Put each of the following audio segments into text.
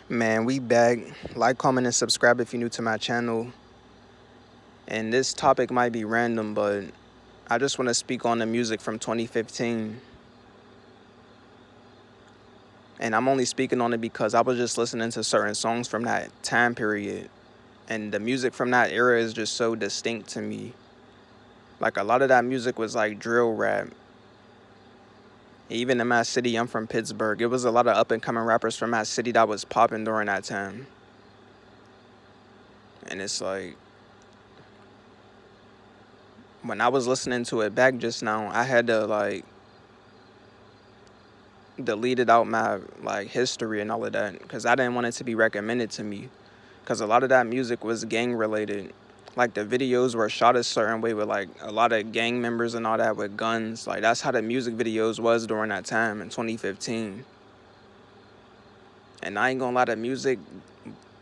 Man, we back. Like, comment, and subscribe if you're new to my channel. And this topic might be random, but I just want to speak on the music from 2015. And I'm only speaking on it because I was just listening to certain songs from that time period. And the music from that era is just so distinct to me. Like, a lot of that music was like drill rap. Even in my city, I'm from Pittsburgh. It was a lot of up and coming rappers from my city that was popping during that time. And it's like, when I was listening to it back just now, I had to like deleted out my like history and all of that because I didn't want it to be recommended to me because a lot of that music was gang related. Like the videos were shot a certain way with like a lot of gang members and all that with guns. Like that's how the music videos was during that time in 2015. And I ain't gonna lie, the music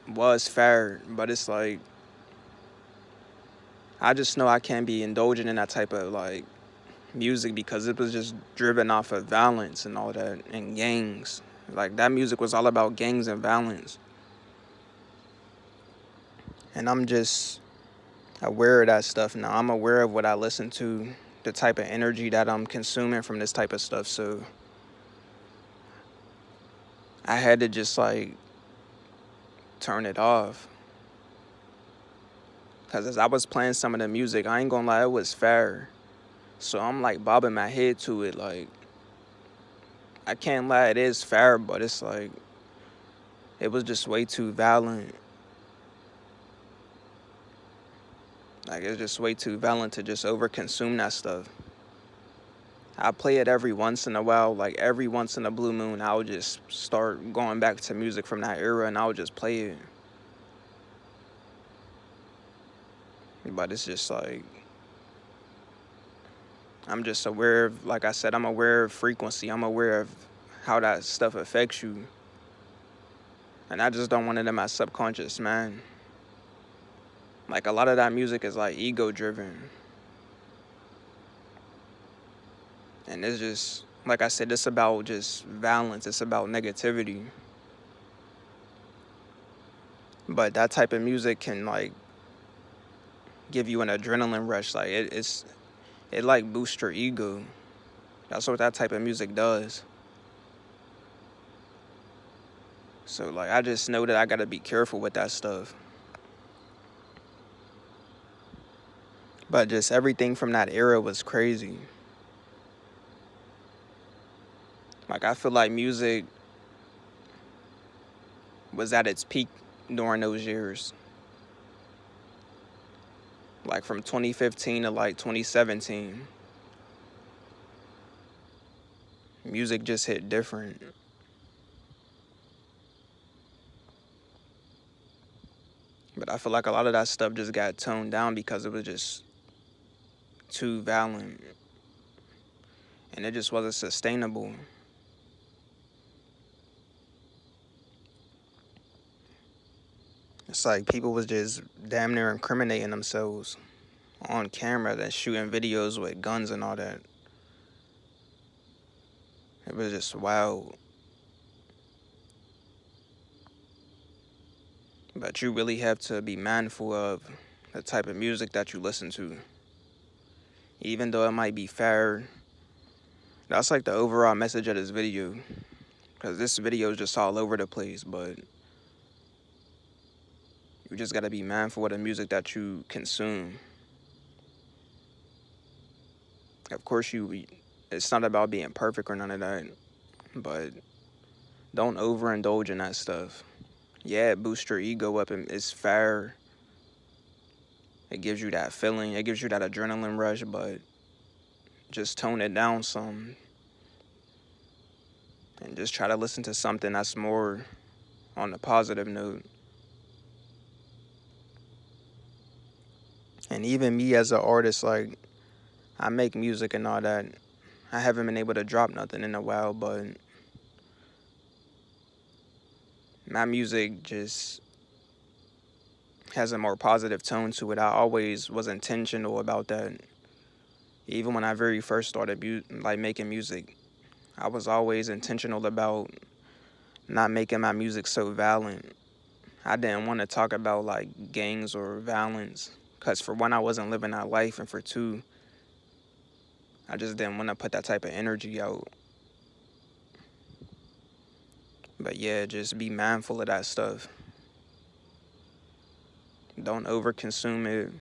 was fair, but it's like I just know I can't be indulging in that type of like music because it was just driven off of violence and all that and gangs. Like that music was all about gangs and violence. And I'm just aware of that stuff now. I'm aware of what I listen to, the type of energy that I'm consuming from this type of stuff. So I had to just like turn it off. Cause as I was playing some of the music, I ain't gonna lie, it was fair. So I'm like bobbing my head to it. Like I can't lie, it is fair, but it's like it was just way too violent. Like it's just way too violent to just over consume that stuff. I play it every once in a while, like every once in a blue moon, I would just start going back to music from that era and I would just play it. But it's just like, I'm just aware of, like I said, I'm aware of frequency. I'm aware of how that stuff affects you. And I just don't want it in my subconscious, man. Like a lot of that music is like ego driven. And it's just, like I said, it's about just violence. It's about negativity. But that type of music can like give you an adrenaline rush. Like it like boosts your ego. That's what that type of music does. So like I just know that I gotta be careful with that stuff. But just everything from that era was crazy. Like I feel like music was at its peak during those years. Like from 2015 to like 2017. Music just hit different. But I feel like a lot of that stuff just got toned down because it was just too violent. And it just wasn't sustainable. It's like people was just damn near incriminating themselves on camera, that shooting videos with guns and all that. It was just wild. But you really have to be mindful of the type of music that you listen to. Even though it might be fair, that's like the overall message of this video. Because this video is just all over the place, but you just gotta be mindful of the music that you consume. Of course, it's not about being perfect or none of that, but don't overindulge in that stuff. Yeah, it boosts your ego up and it's fair. It gives you that feeling, it gives you that adrenaline rush, but just tone it down some and just try to listen to something that's more on the positive note. And even me as an artist, like I make music and all that. I haven't been able to drop nothing in a while, but my music just has a more positive tone to it. I always was intentional about that. Even when I very first started like making music, I was always intentional about not making my music so violent. I didn't want to talk about like gangs or violence, cause for one, I wasn't living that life, and for two, I just didn't want to put that type of energy out. But yeah, just be mindful of that stuff. Don't overconsume it.